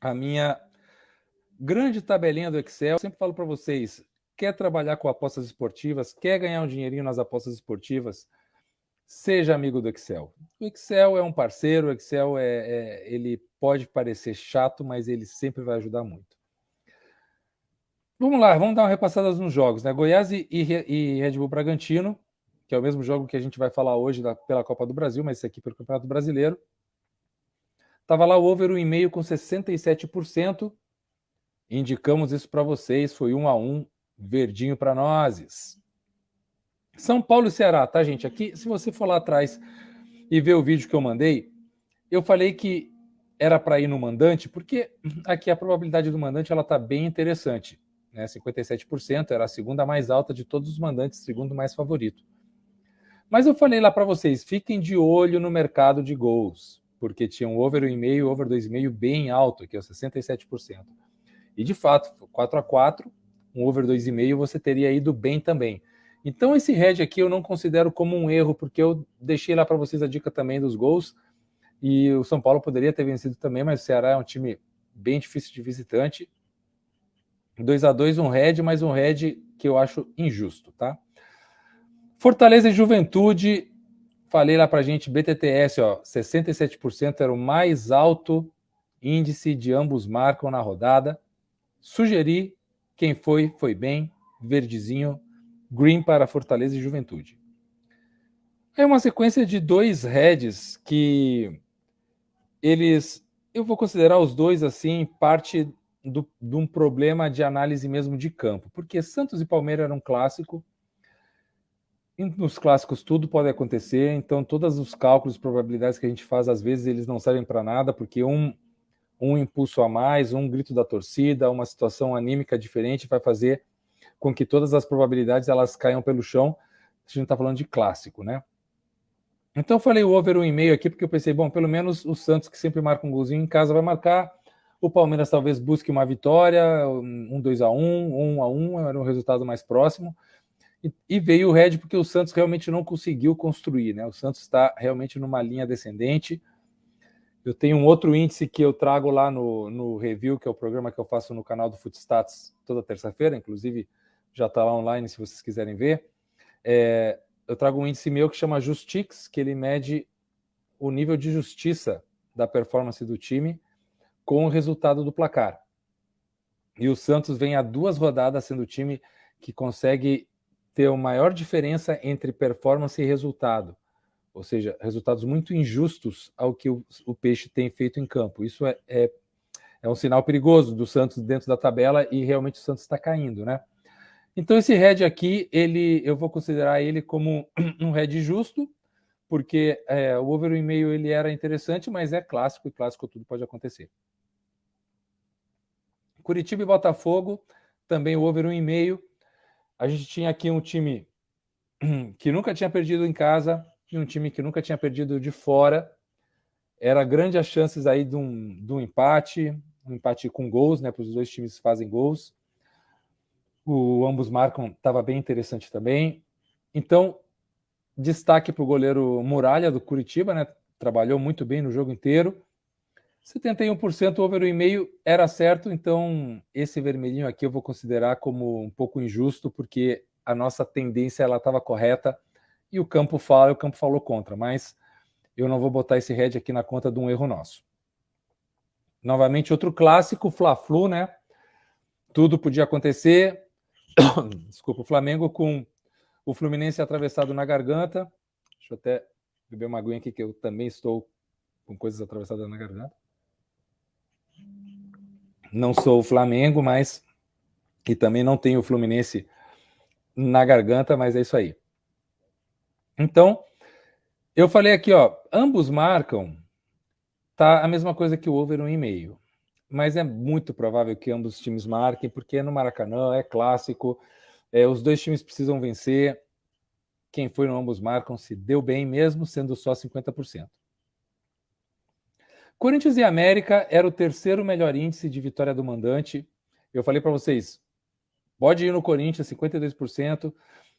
a minha grande tabelinha do Excel. Eu sempre falo para vocês, quer trabalhar com apostas esportivas, quer ganhar um dinheirinho nas apostas esportivas, seja amigo do Excel. O Excel é um parceiro, o Excel ele pode parecer chato, mas ele sempre vai ajudar muito. Vamos lá, vamos dar uma repassada nos jogos, né? Goiás e Red Bull Bragantino, que é o mesmo jogo que a gente vai falar hoje pela Copa do Brasil, mas esse aqui pelo Campeonato Brasileiro. Tava lá o over 1,5 com 67%. Indicamos isso para vocês, foi 1-1, verdinho para nós. São Paulo e Ceará, tá, gente? Aqui, se você for lá atrás e ver o vídeo que eu mandei, eu falei que era para ir no mandante, porque aqui a probabilidade do mandante ela tá bem interessante, né? 57%, era a segunda mais alta de todos os mandantes, segundo mais favorito. Mas eu falei lá para vocês, fiquem de olho no mercado de gols, porque tinha um over 1,5, over 2,5 bem alto, que é o 67%. E de fato, 4-4, um over 2,5, você teria ido bem também. Então esse head aqui eu não considero como um erro, porque eu deixei lá para vocês a dica também dos gols, e o São Paulo poderia ter vencido também, mas o Ceará é um time bem difícil de visitante. 2-2, um head, mas um head que eu acho injusto, tá? Fortaleza e Juventude, falei lá pra gente, BTTS, ó, 67% era o mais alto índice de ambos marcam na rodada. Sugeri, quem foi bem, verdezinho, green para Fortaleza e Juventude. É uma sequência de dois heads que eu vou considerar os dois assim, parte de um problema de análise mesmo de campo, porque Santos e Palmeiras era um clássico, e nos clássicos tudo pode acontecer, então todos os cálculos, probabilidades que a gente faz, às vezes eles não servem para nada, porque um impulso a mais, um grito da torcida, uma situação anímica diferente vai fazer com que todas as probabilidades elas caiam pelo chão. A gente está falando de clássico, né? Então eu falei o over 1,5 aqui, porque eu pensei, bom, pelo menos o Santos, que sempre marca um golzinho em casa, vai marcar. O Palmeiras talvez busque uma vitória, um 2-1, 1-1, era um resultado mais próximo. E veio o Red porque o Santos realmente não conseguiu construir, né? O Santos está realmente numa linha descendente. Eu tenho um outro índice que eu trago lá no review, que é o programa que eu faço no canal do Footstats toda terça-feira, inclusive já está lá online se vocês quiserem ver. Eu trago um índice meu que chama Justix, que ele mede o nível de justiça da performance do time com o resultado do placar. E o Santos vem há 2 rodadas sendo o time que consegue ter a maior diferença entre performance e resultado. Ou seja, resultados muito injustos ao que o Peixe tem feito em campo. Isso é um sinal perigoso do Santos dentro da tabela e realmente o Santos está caindo, né? Então esse head aqui, eu vou considerar ele como um head justo, porque o over 1,5 ele era interessante, mas é clássico, e clássico tudo pode acontecer. Curitiba e Botafogo, também o over 1,5. A gente tinha aqui um time que nunca tinha perdido em casa, e um time que nunca tinha perdido de fora. Era grande as chances aí de um empate, um empate com gols, né? Para os dois times fazem gols. Ambos marcam, estava bem interessante também. Então, destaque para o goleiro Muralha, do Curitiba, né? Trabalhou muito bem no jogo inteiro. 71% over 1,5 era certo, então esse vermelhinho aqui eu vou considerar como um pouco injusto, porque a nossa tendência ela estava correta e o campo falou contra, mas eu não vou botar esse head aqui na conta de um erro nosso. Novamente, outro clássico, Fla-Flu, né? Tudo podia acontecer. Desculpa, o Flamengo com o Fluminense atravessado na garganta. Deixa eu até beber uma aguinha aqui, que eu também estou com coisas atravessadas na garganta. Não sou o Flamengo, mas... E também não tenho o Fluminense na garganta, mas é isso aí. Então, eu falei aqui, ó, ambos marcam, tá a mesma coisa que o over 1,5. Mas é muito provável que ambos os times marquem, porque é no Maracanã, é clássico, os dois times precisam vencer. Quem foi no ambos marcam se deu bem, mesmo sendo só 50%. Corinthians e América era o terceiro melhor índice de vitória do mandante. Eu falei para vocês, pode ir no Corinthians, 52%,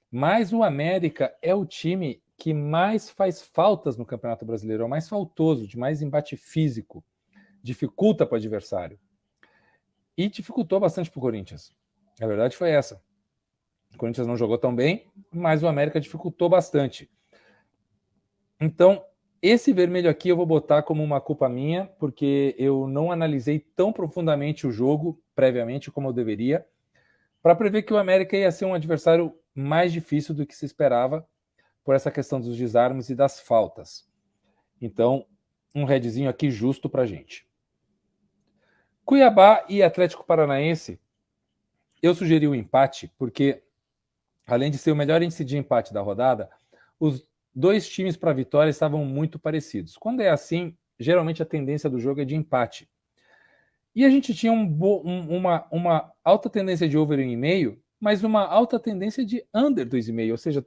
mas o América é o time que mais faz faltas no Campeonato Brasileiro, é o mais faltoso, de mais embate físico, dificulta para o adversário. e dificultou bastante para o Corinthians. A verdade foi essa. O Corinthians não jogou tão bem, mas o América dificultou bastante. Então, esse vermelho aqui eu vou botar como uma culpa minha, porque eu não analisei tão profundamente o jogo previamente como eu deveria, para prever que o América ia ser um adversário mais difícil do que se esperava por essa questão dos desarmes e das faltas. Então, um redzinho aqui justo para a gente. Cuiabá e Atlético Paranaense, eu sugeri o empate, porque além de ser o melhor índice de empate da rodada, os dois times para vitória estavam muito parecidos. Quando é assim, geralmente a tendência do jogo é de empate. E a gente tinha uma alta tendência de over 1,5, mas uma alta tendência de under 2,5, ou seja,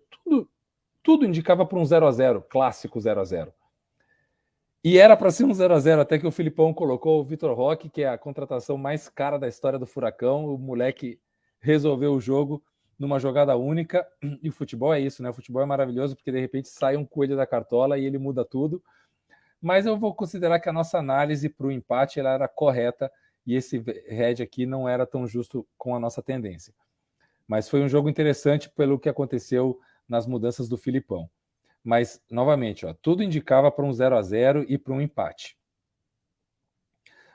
tudo indicava para um 0-0, clássico 0-0. E era para ser um 0-0, até que o Filipão colocou o Vitor Roque, que é a contratação mais cara da história do Furacão. O moleque resolveu o jogo numa jogada única. E o futebol é isso, né? O futebol é maravilhoso, porque de repente sai um coelho da cartola e ele muda tudo. Mas eu vou considerar que a nossa análise para o empate ela era correta e esse head aqui não era tão justo com a nossa tendência. Mas foi um jogo interessante pelo que aconteceu nas mudanças do Filipão. Mas, novamente, ó, tudo indicava para um 0-0 e para um empate.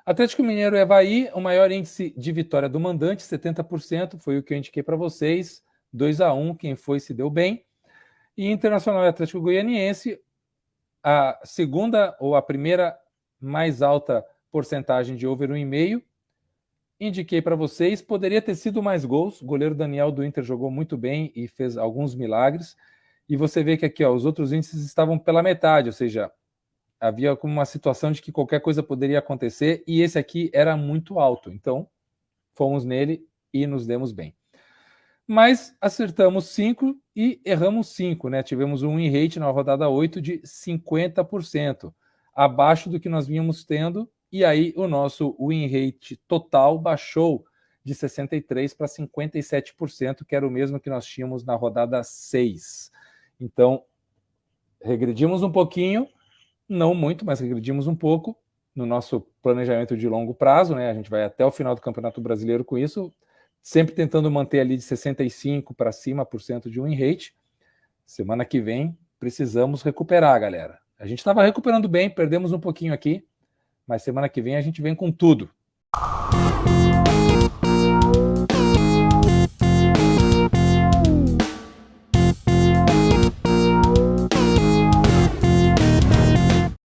Atlético Mineiro e Avaí, o maior índice de vitória do mandante, 70%, foi o que eu indiquei para vocês, 2-1, quem foi se deu bem. E Internacional e Atlético Goianiense, a segunda ou a primeira mais alta porcentagem de over 1,5. Indiquei para vocês, poderia ter sido mais gols, o goleiro Daniel do Inter jogou muito bem e fez alguns milagres. E você vê que aqui ó, os outros índices estavam pela metade, ou seja, havia como uma situação de que qualquer coisa poderia acontecer e esse aqui era muito alto. Então, fomos nele e nos demos bem. Mas acertamos 5 e erramos 5, né? Tivemos um win rate na rodada 8 de 50%, abaixo do que nós vínhamos tendo, e aí o nosso win rate total baixou de 63% para 57%, que era o mesmo que nós tínhamos na rodada 6. Então, regredimos um pouquinho, não muito, mas regredimos um pouco no nosso planejamento de longo prazo, né? A gente vai até o final do Campeonato Brasileiro com isso, sempre tentando manter ali de 65% para cima de win rate. Semana que vem precisamos recuperar, galera. A gente estava recuperando bem, perdemos um pouquinho aqui, mas semana que vem a gente vem com tudo.